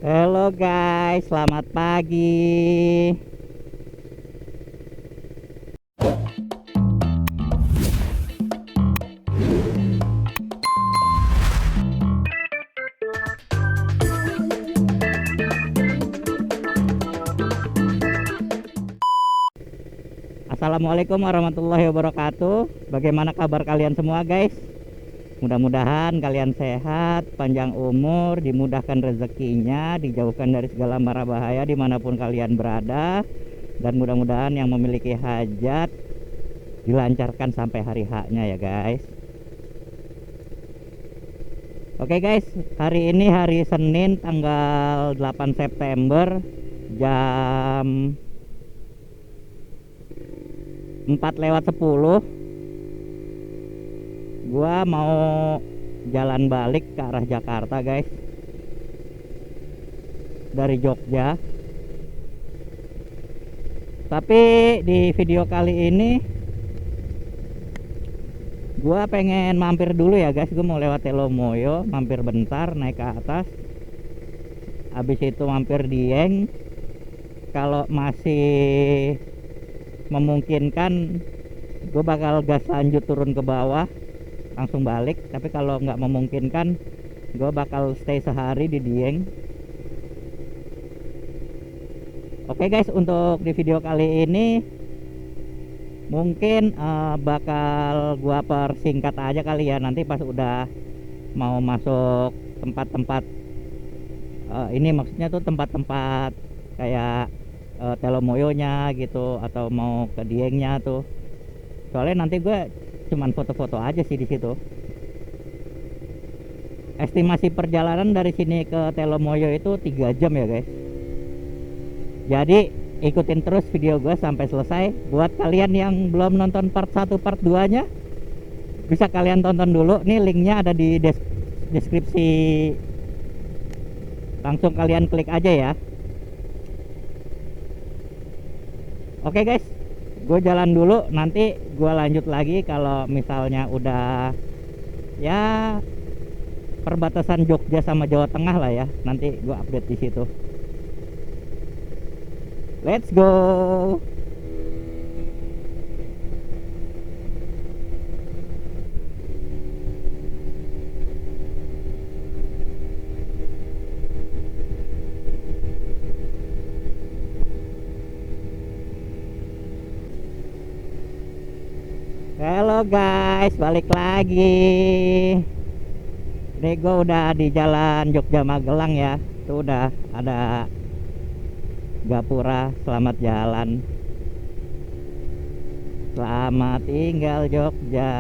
Halo guys, selamat pagi. Assalamualaikum warahmatullahi wabarakatuh. Bagaimana kabar kalian semua guys? Mudah-mudahan kalian sehat, panjang umur, dimudahkan rezekinya, dijauhkan dari segala mara bahaya dimanapun kalian berada. Dan mudah-mudahan yang memiliki hajat dilancarkan sampai hari H-nya ya guys. Oke guys, hari ini hari Senin tanggal 8 September jam 4:10. Gua mau jalan balik ke arah Jakarta guys, dari Jogja. Tapi di video kali ini gua pengen mampir dulu ya guys. Gua mau lewat Telomoyo, mampir bentar naik ke atas, habis itu mampir Dieng. Kalau masih memungkinkan gue bakal gas lanjut turun ke bawah langsung balik, tapi kalau nggak memungkinkan gue bakal stay sehari di Dieng. Oke guys, untuk di video kali ini mungkin bakal gue persingkat aja kali ya. Nanti pas udah mau masuk tempat-tempat ini, maksudnya tuh tempat-tempat kayak Telomoyonya gitu, atau mau ke Diengnya tuh. Soalnya nanti gue cuman foto-foto aja sih di situ. Estimasi perjalanan dari sini ke Telomoyo itu 3 jam ya guys. Jadi ikutin terus video gue sampai selesai. Buat kalian yang belum nonton part 1 part 2 nya, bisa kalian tonton dulu. Nih linknya ada di deskripsi. Langsung kalian klik aja ya. Oke guys, gue jalan dulu, nanti gue lanjut lagi kalau misalnya udah ya perbatasan Jogja sama Jawa Tengah lah ya. Nanti gue update di situ. Let's go. Halo guys, balik lagi. Ini gue udah di jalan Jogja Magelang ya. Tuh udah ada Gapura, selamat jalan. Selamat tinggal Jogja.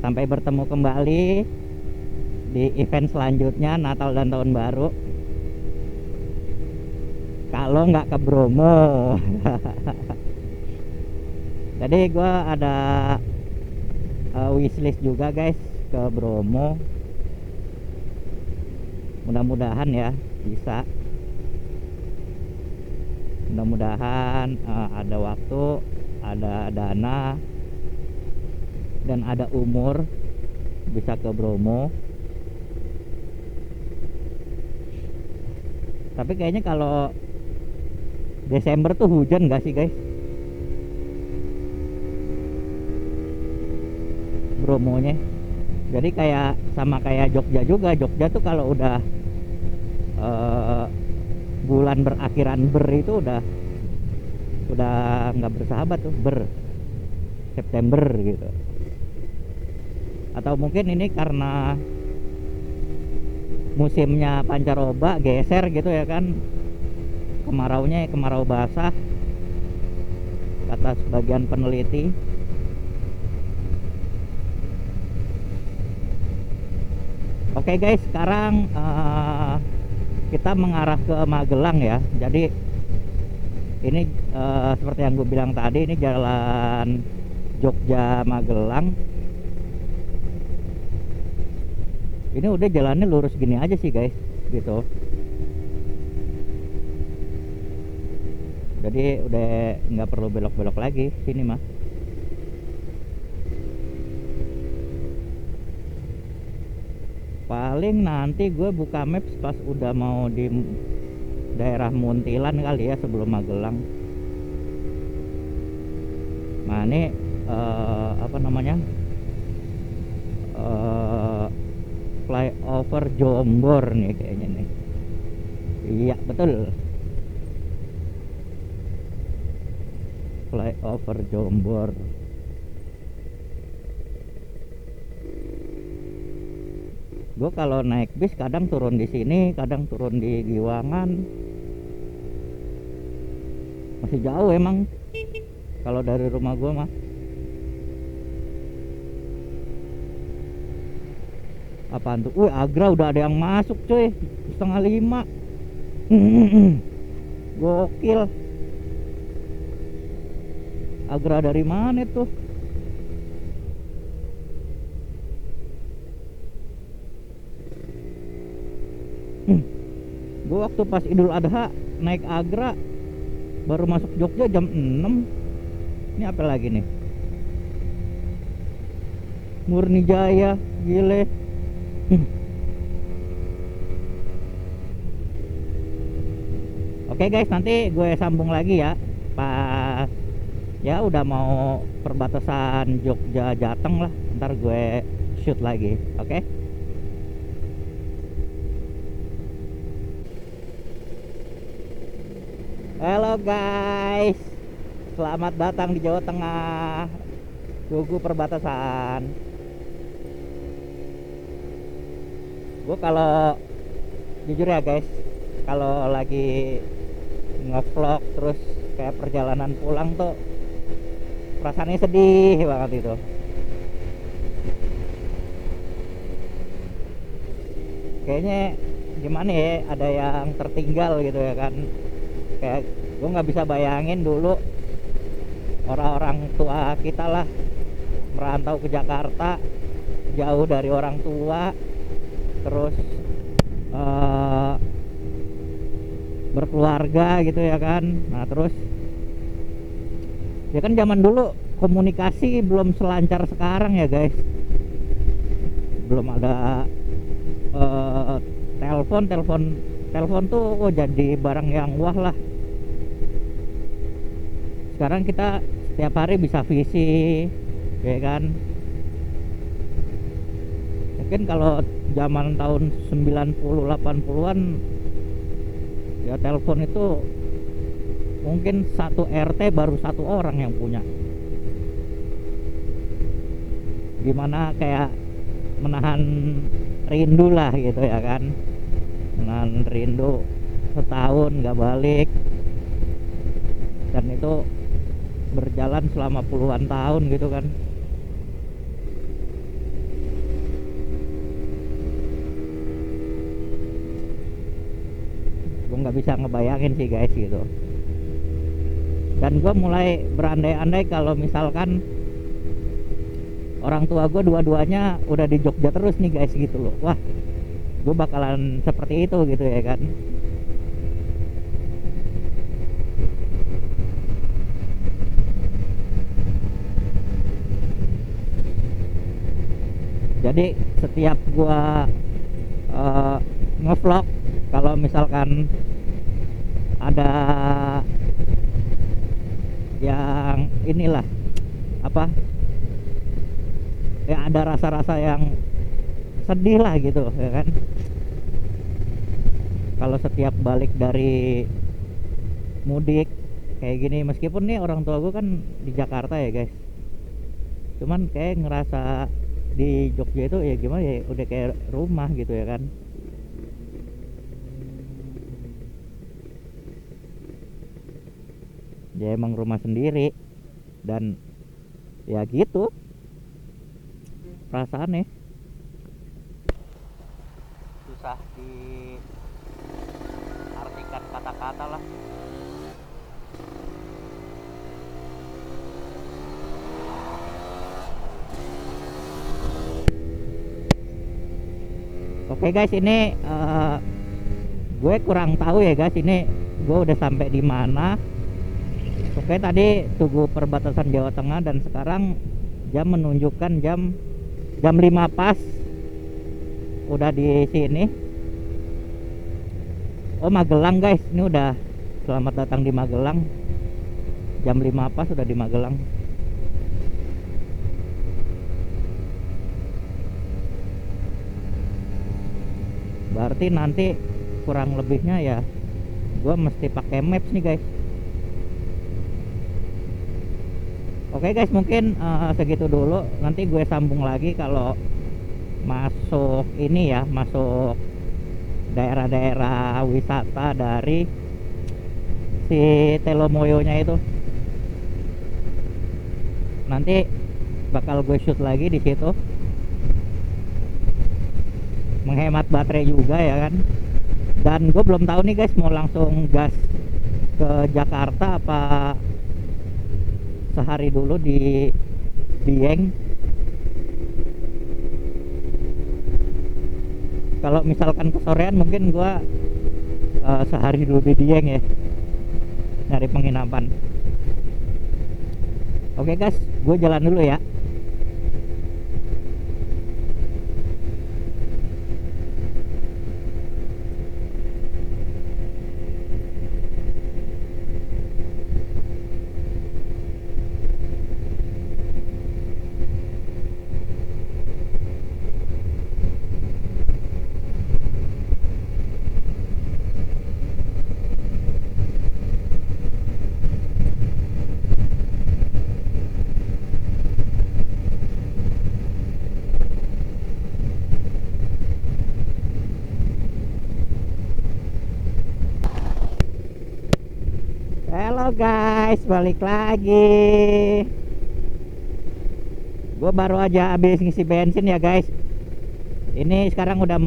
Sampai bertemu kembali di event selanjutnya, Natal dan Tahun Baru. Kalau nggak ke Bromo. Jadi gue ada wishlist juga guys ke Bromo. Mudah-mudahan ya bisa. Mudah-mudahan ada waktu, ada dana, dan ada umur bisa ke Bromo. Tapi kayaknya kalau Desember tuh hujan gak sih guys? Bromonya. Jadi kayak sama kayak Jogja juga. Jogja tuh kalau udah bulan berakhiran ber itu udah nggak bersahabat tuh, ber September gitu. Atau mungkin ini karena musimnya pancaroba geser gitu ya kan, kemaraunya kemarau basah kata sebagian peneliti. Oke guys, sekarang kita mengarah ke Magelang ya. Jadi ini seperti yang gue bilang tadi, ini jalan Jogja Magelang. Ini udah jalannya lurus gini aja sih guys, gitu. Jadi udah nggak perlu belok-belok lagi sini mah. Paling nanti gue buka maps pas udah mau di daerah Muntilan kali ya, sebelum Magelang. Nah ini apa namanya, flyover Jombor nih kayaknya nih. Iya betul, flyover Jombor. Gue kalau naik bis kadang turun di sini, kadang turun di Giwangan. Masih jauh emang kalau dari rumah gue mah. Apaan tuh? Wih, Agra udah ada yang masuk cuy, 4:30. Gokil. Agra dari mana tuh? Gue waktu pas Idul Adha naik Agra baru masuk Jogja jam 6. Ini apa lagi nih? Murni Jaya, gile. Oke guys, nanti gue sambung lagi ya pas ya udah mau perbatasan Jogja Jateng lah. Ntar gue shoot lagi, oke? Halo guys, selamat datang di Jawa Tengah, Tugu perbatasan. Gue kalau jujur ya guys, kalau lagi ngevlog terus kayak perjalanan pulang tuh perasaannya sedih banget itu. Kayaknya gimana ya, ada yang tertinggal gitu ya kan. Kayak gue nggak bisa bayangin dulu orang-orang tua kita lah merantau ke Jakarta jauh dari orang tua, terus berkeluarga gitu ya kan. Nah terus ya kan zaman dulu komunikasi belum selancar sekarang ya guys, belum ada telepon tuh jadi barang yang wah lah. Sekarang kita setiap hari bisa visi ya kan. Mungkin kalau zaman tahun 90 80-an ya telepon itu mungkin satu RT baru satu orang yang punya. Gimana kayak menahan rindu lah gitu ya kan, menahan rindu setahun nggak balik, dan itu berjalan selama puluhan tahun gitu kan. Gue nggak bisa ngebayangin sih guys gitu. Dan gue mulai berandai-andai kalau misalkan orang tua gue dua-duanya udah di Jogja terus nih guys gitu loh. Wah, gue bakalan seperti itu gitu ya kan. Jadi setiap gue ngevlog, kalau misalkan ada yang inilah apa ya, ada rasa-rasa yang sedih lah gitu ya kan. Kalau setiap balik dari mudik kayak gini, meskipun nih orang tua gue kan di Jakarta ya guys, cuman kayak ngerasa di Jogja itu ya gimana ya, udah kayak rumah gitu ya kan. Ya emang rumah sendiri, dan ya gitu perasaannya. Susah diartikan kata-kata lah. Oke guys, ini gue kurang tahu ya guys, ini gue udah sampai di mana. Oke, tadi Tugu perbatasan Jawa Tengah, dan sekarang jam menunjukkan jam 5 pas. udah di sini. Oh, Magelang guys, ini udah selamat datang di Magelang. Jam 5 pas sudah di Magelang. Berarti nanti kurang lebihnya ya gue mesti pakai maps nih guys. Oke guys, mungkin segitu dulu. Nanti gue sambung lagi kalau masuk ini ya, masuk daerah-daerah wisata dari si Telomoyo-nya itu. Nanti bakal gue shoot lagi di situ. Menghemat baterai juga ya kan. Dan gue belum tahu nih guys, mau langsung gas ke Jakarta apa sehari dulu di Dieng. Kalau misalkan kesorean mungkin gua sehari dulu di Dieng ya, nyari penginapan. Oke guys, gue jalan dulu ya. Halo guys, balik lagi. Gue baru aja habis ngisi bensin ya guys. Ini sekarang udah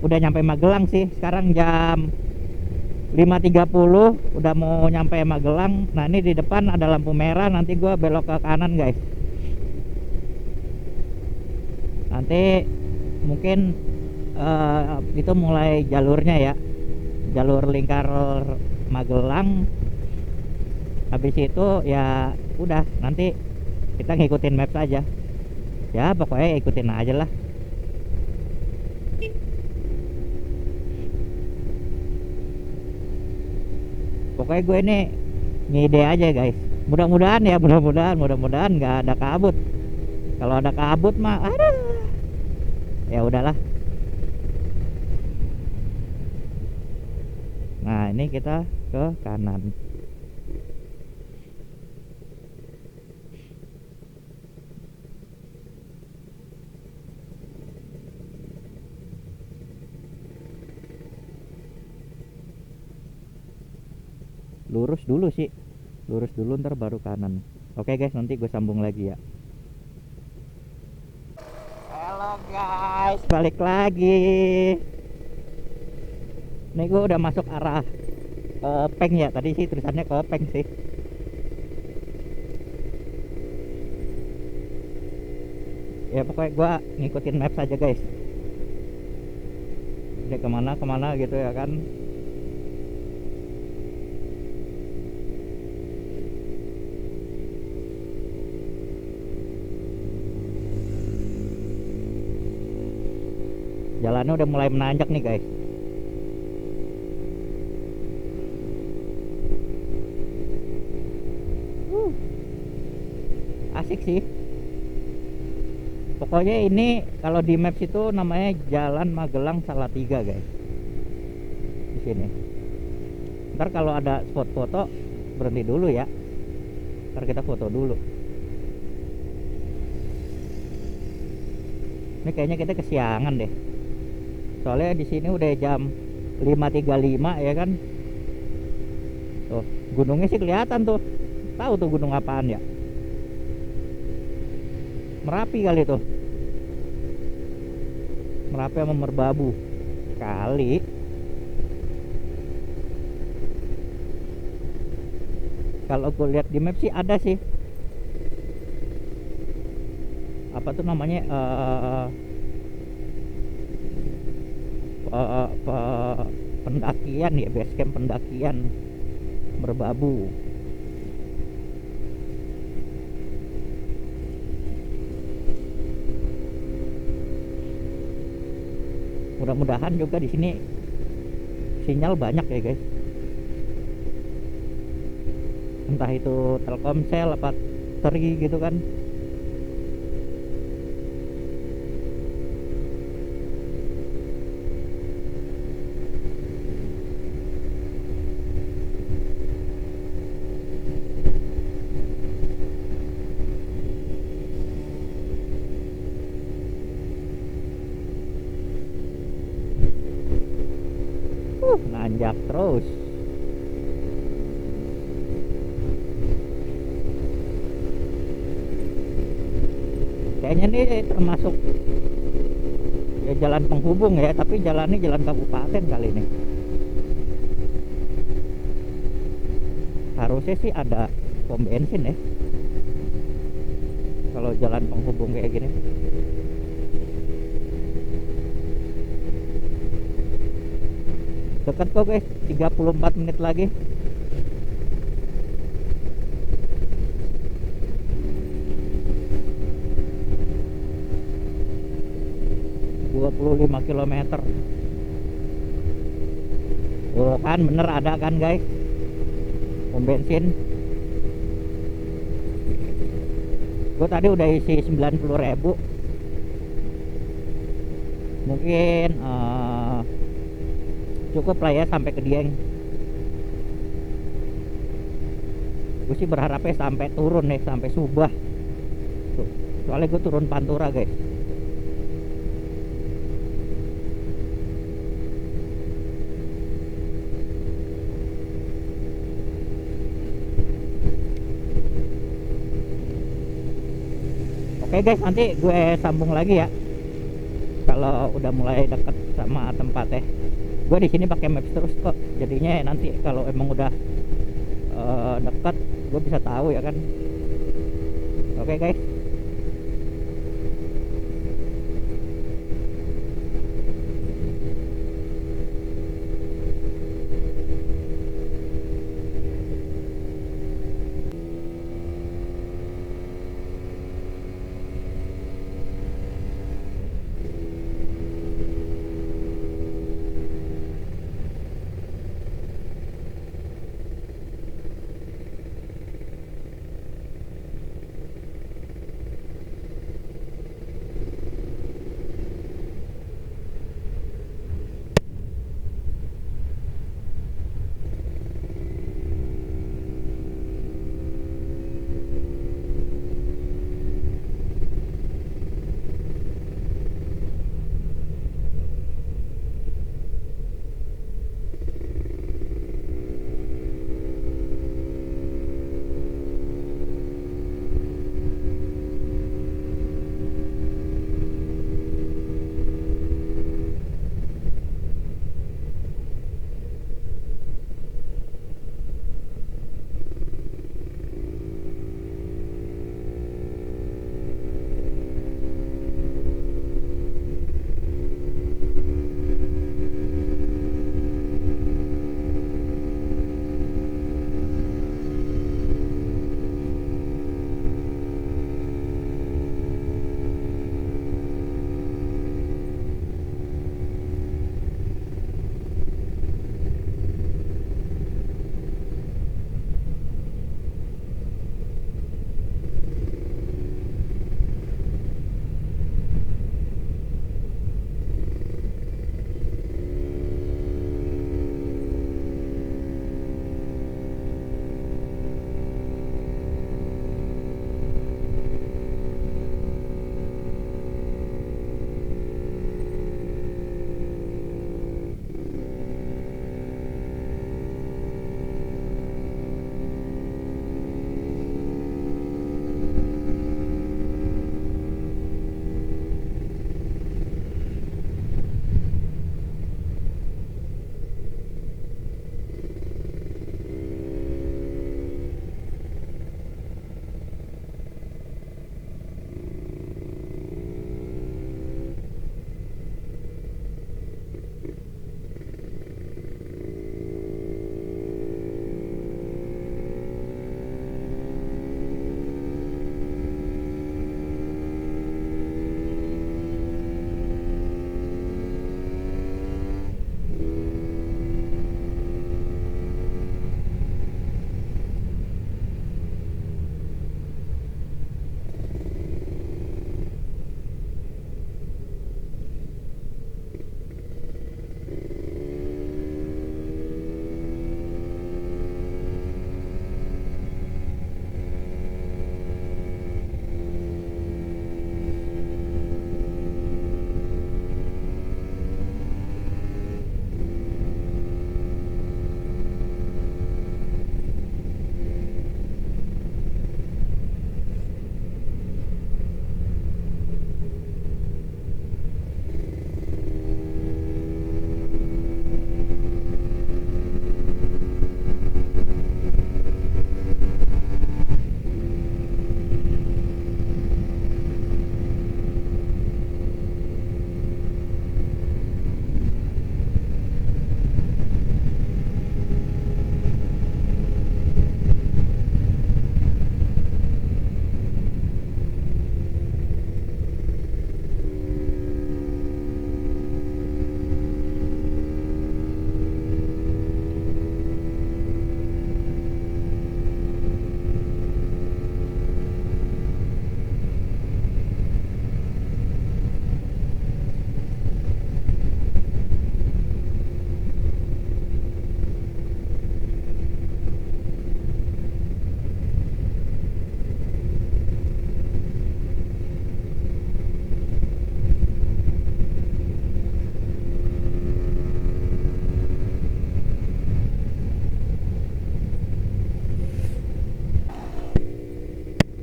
udah nyampe Magelang sih. Sekarang jam 5.30, udah mau nyampe Magelang. Nah, ini di depan ada lampu merah, nanti gue belok ke kanan guys. Nanti mungkin itu mulai jalurnya ya, jalur lingkar Magelang. Habis itu ya udah, nanti kita ngikutin map aja ya, pokoknya ikutin aja lah. Pokoknya gue ini ngide aja guys. Mudah-mudahan ya, mudah-mudahan nggak ada kabut. Kalau ada kabut mah aduh, ya udahlah. Nah, ini kita ke kanan. Lurus dulu sih, lurus dulu ntar baru kanan. Oke guys, nanti gue sambung lagi ya. Halo guys, balik lagi. Ini gue udah masuk arah Kopeng ya, tadi sih tulisannya Kopeng sih. Ya pokoknya gue ngikutin map saja guys. Ini kemana gitu ya kan. Jalannya udah mulai menanjak nih guys. Asik sih. Pokoknya ini kalau di maps itu namanya Jalan Magelang Salatiga guys. Di sini. Ntar kalau ada spot foto berhenti dulu ya. Ntar kita foto dulu. Ini kayaknya kita kesiangan deh. Soalnya di sini udah jam 5.35 ya kan. Tuh, gunungnya sih kelihatan tuh. Tahu tuh gunung apaan ya? Merapi kali tuh. Merapi sama Merbabu kali. Kalau gue lihat di map sih ada sih. Apa tuh namanya? Pendakian ya, base camp pendakian Merbabu. Mudah-mudahan juga di sini sinyal banyak ya guys, entah itu Telkomsel apa Tri gitu kan. Nanjak terus. Kayaknya ini termasuk ya jalan penghubung ya, tapi jalannya jalan kabupaten kali ini. Harusnya sih ada pom bensin ya kalau jalan penghubung kayak gini. Dekat kok guys, 34 menit lagi. ...25 kilometer. Oh kan bener ada kan guys pom bensin. Gue tadi udah isi 90.000. Mungkin cukup lah ya sampai ke Dieng. Gue sih berharapnya sampai turun nih, sampai Subah. Tuh, soalnya gue turun Pantura guys. Oke guys, nanti gue sambung lagi ya kalau udah mulai deket sama tempatnya. Gue di sini pakai maps terus kok, jadinya nanti kalau emang udah dekat gue bisa tahu ya kan. Oke guys.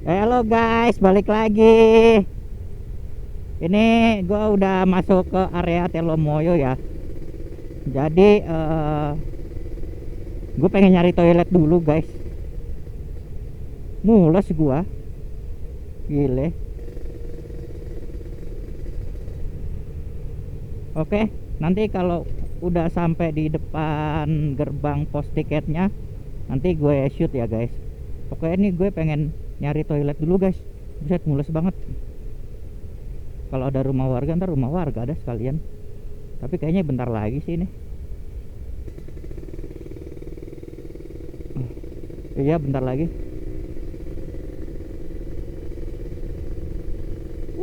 Halo guys, balik lagi. Ini gua udah masuk ke area Telomoyo ya. Jadi gue pengen nyari toilet dulu guys. Mules gua, gile. Oke, nanti kalau udah sampai di depan gerbang pos tiketnya, nanti gue shoot ya guys. Pokoknya ini gue pengen nyari toilet dulu guys. Buset, mules banget. Kalau ada rumah warga, ntar rumah warga ada sekalian. Tapi kayaknya bentar lagi sih ini. Iya, bentar lagi.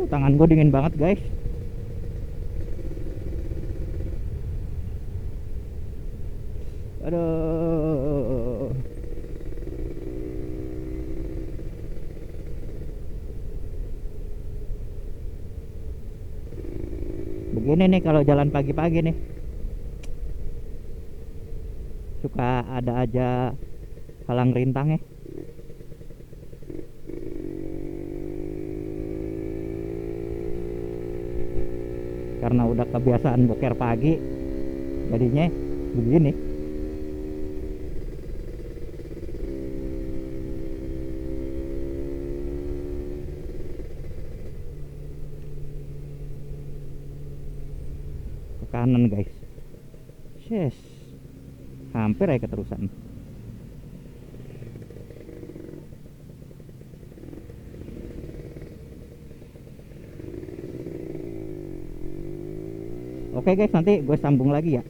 Tangan gue dingin banget guys. Aduh. Begini nih kalau jalan pagi-pagi nih. Suka ada aja halang rintangnya. Karena udah kebiasaan boker pagi, jadinya begini. Ke kanan guys. Yes. Hampir aja keterusan. Oke guys, nanti gue sambung lagi ya.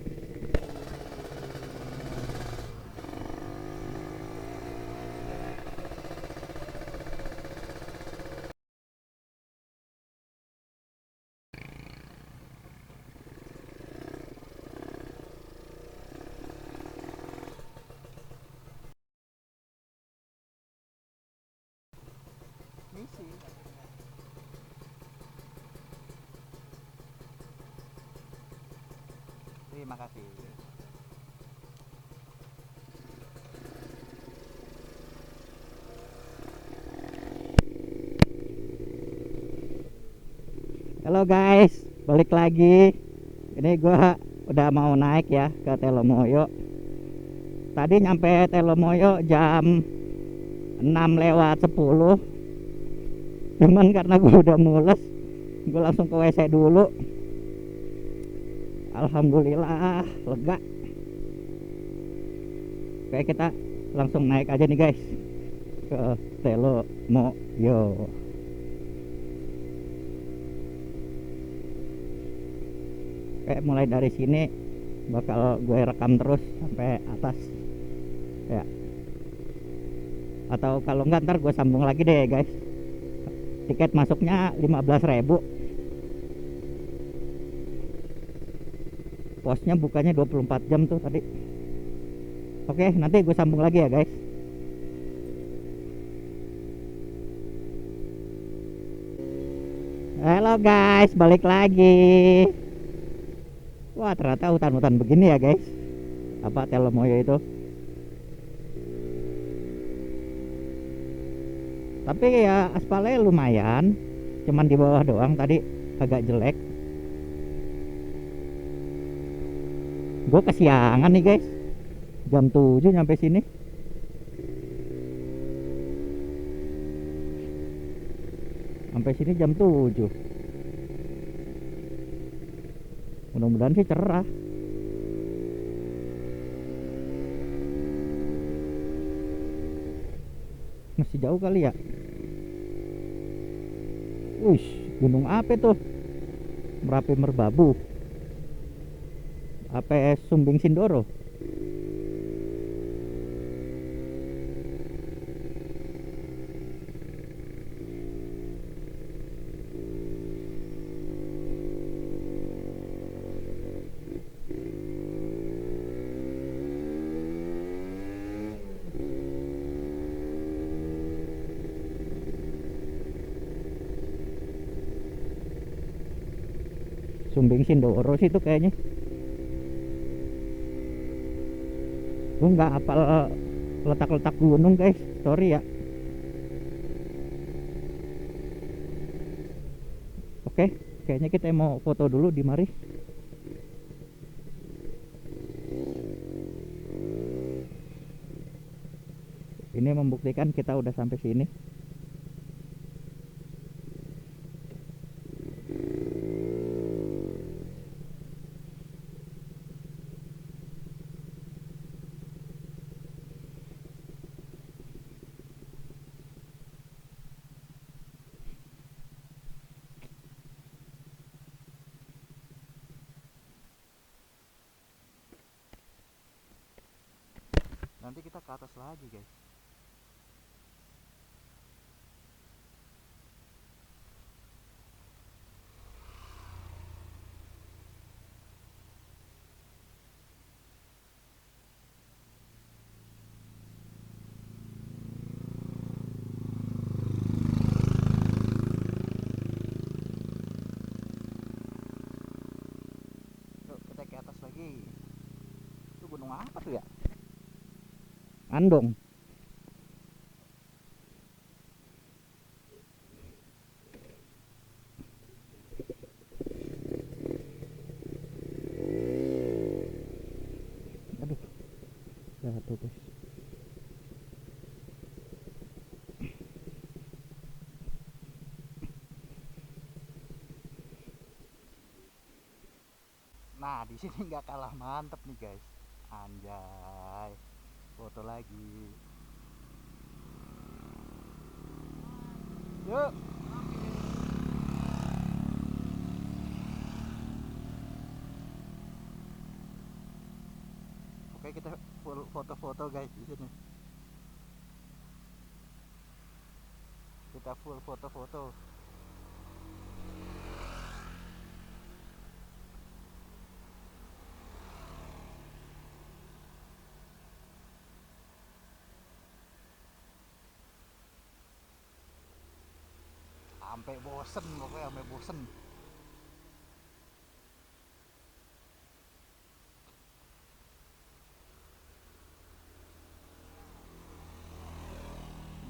Terima kasih. Halo guys, balik lagi. Ini gua udah mau naik ya ke Telomoyo. Tadi nyampe Telomoyo jam 6:10. Cuman karena gua udah mules, gua langsung ke WC dulu. Alhamdulillah lega. Oke, kita langsung naik aja nih guys ke Telomoyo. Kayak mulai dari sini bakal gue rekam terus sampai atas ya. Atau kalau enggak ntar gue sambung lagi deh guys. Tiket masuknya 15.000. Posnya bukanya 24 jam tuh tadi. Oke, nanti gue sambung lagi ya guys. Halo guys, balik lagi. Wah, ternyata hutan-hutan begini ya guys. Apa Telomoyo itu. Tapi ya aspalnya lumayan. Cuman di bawah doang tadi agak jelek. Gue kesiangan nih guys. Jam 7 nyampe sini. Sampai sini jam 7. Mudah-mudahan sih cerah. Masih jauh kali ya. Wih, gunung apa tuh? Merapi Merbabu. APS Sumbing Sindoro. Sumbing Sindoro sih itu kayaknya. Gue nggak hafal letak-letak gunung guys, sorry ya. Oke, kayaknya kita mau foto dulu di mari. Ini membuktikan kita udah sampai sini. Nanti kita ke atas lagi, guys. Yuk, kita ke atas lagi. Itu gunung apa tuh ya? Andong. Aduh, jatuh, guys. Nah, di sini nggak kalah mantep nih, guys. Anjay, foto lagi. Yuk. Oke, kita full foto-foto, guys, di sini. Kita full foto-foto. Sampai bosen, pokoknya sampai bosen.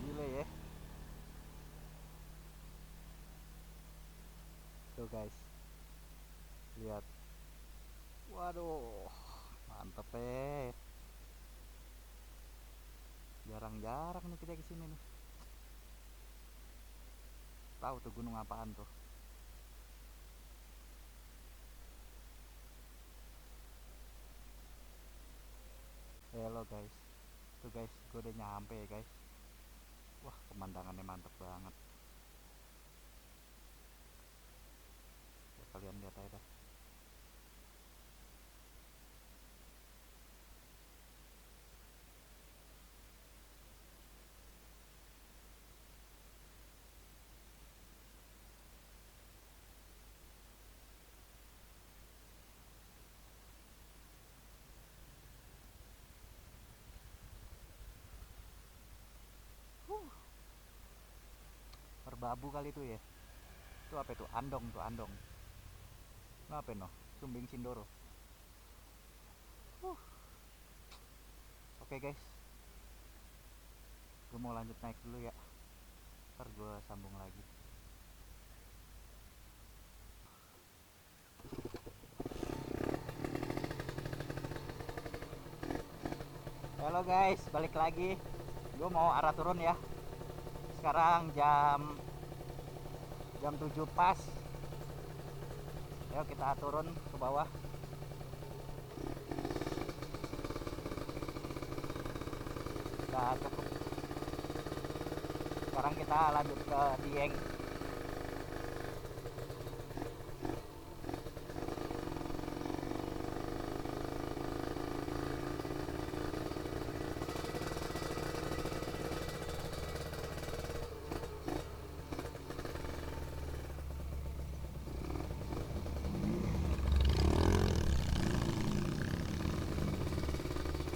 Gila ya. Tuh, guys, lihat. Waduh, mantep ya. Jarang-jarang nih kita kesini nih. Tahu tuh gunung apaan tuh? Hello, guys. Tuh, guys, gue udah nyampe ya, guys. Wah, pemandangannya mantep banget. Ya, kalian lihat aja dah. Merbabu kali itu ya. Itu apa itu? Andong tuh, andong. Itu apa no? Sumbing Sindoro. Oke, guys, gue mau lanjut naik dulu ya. Ntar gue sambung lagi. Halo, guys, balik lagi. Gue mau arah turun ya. Sekarang jam 7 pas. Ayo kita turun ke bawah. Udah cukup. Sekarang kita lanjut ke Dieng.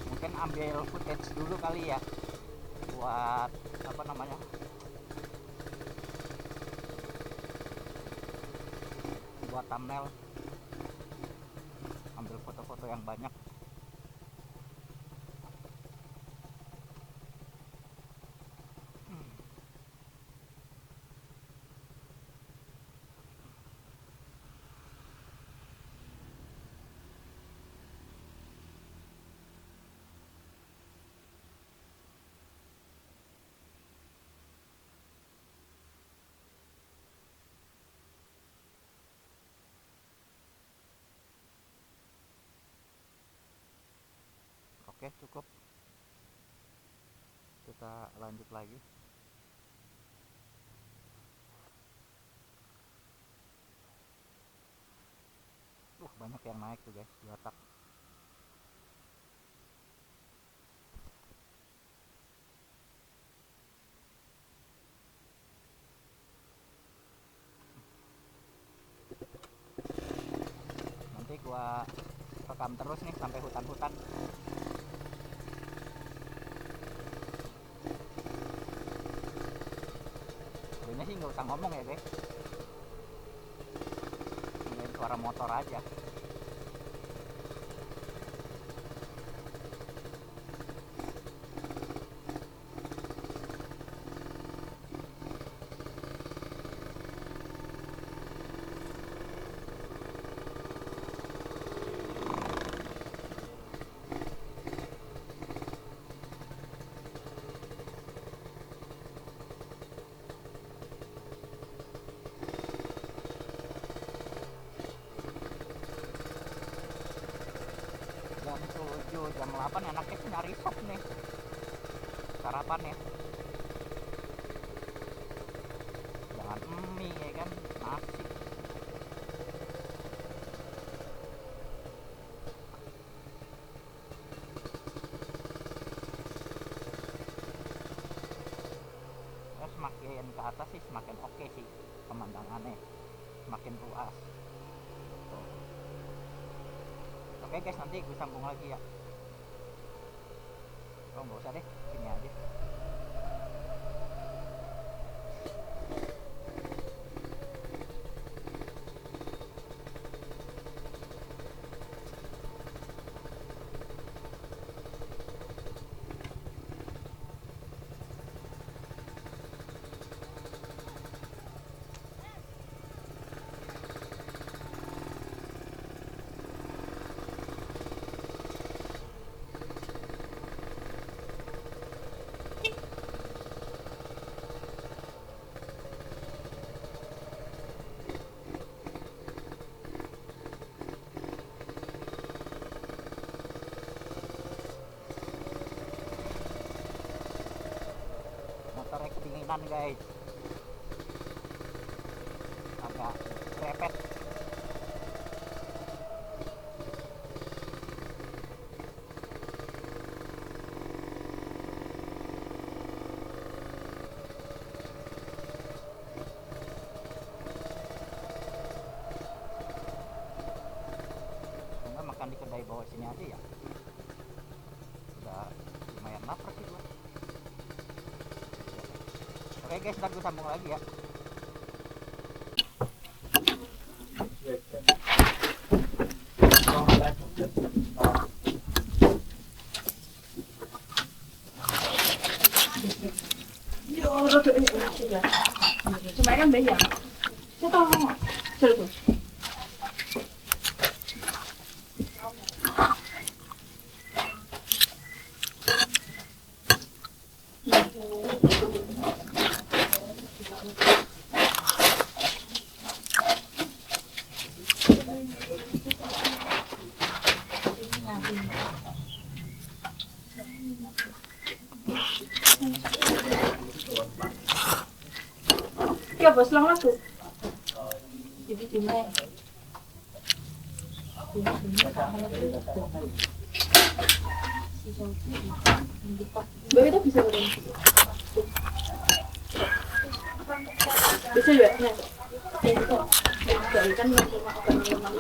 Mungkin ambil footage dulu kali ya, buat apa namanya, buat thumbnail. Ambil foto-foto yang banyak. Oke, cukup. Kita lanjut lagi. Banyak yang naik tuh guys, 2 tak. Nanti gua rekam terus nih sampai hutan-hutan. Sebenarnya sih nggak usah ngomong ya guys, dengerin suara motor aja. Jam 8 enaknya sih nyari sop nih sarapan ya, jangan mie ya kan, nasi. Ya, semakin ke atas sih semakin oke sih pemandangannya, semakin luas. Oke guys, nanti gue sambung lagi ya. Oh nggak usah deh, sini aja. Motornya kedinginan guys, agak repet. Enggak makan di kedai bawah sini aja ya, udah lumayan lapar sih gua. Oke guys, ntar gue sambung lagi ya. Sebenarnya banyak. Saya tahu nggak? Terus. Ya bos lang laku. Jadi cuma. Bapak itu bisa goreng. Bisa juga. Nah, itu kan cuma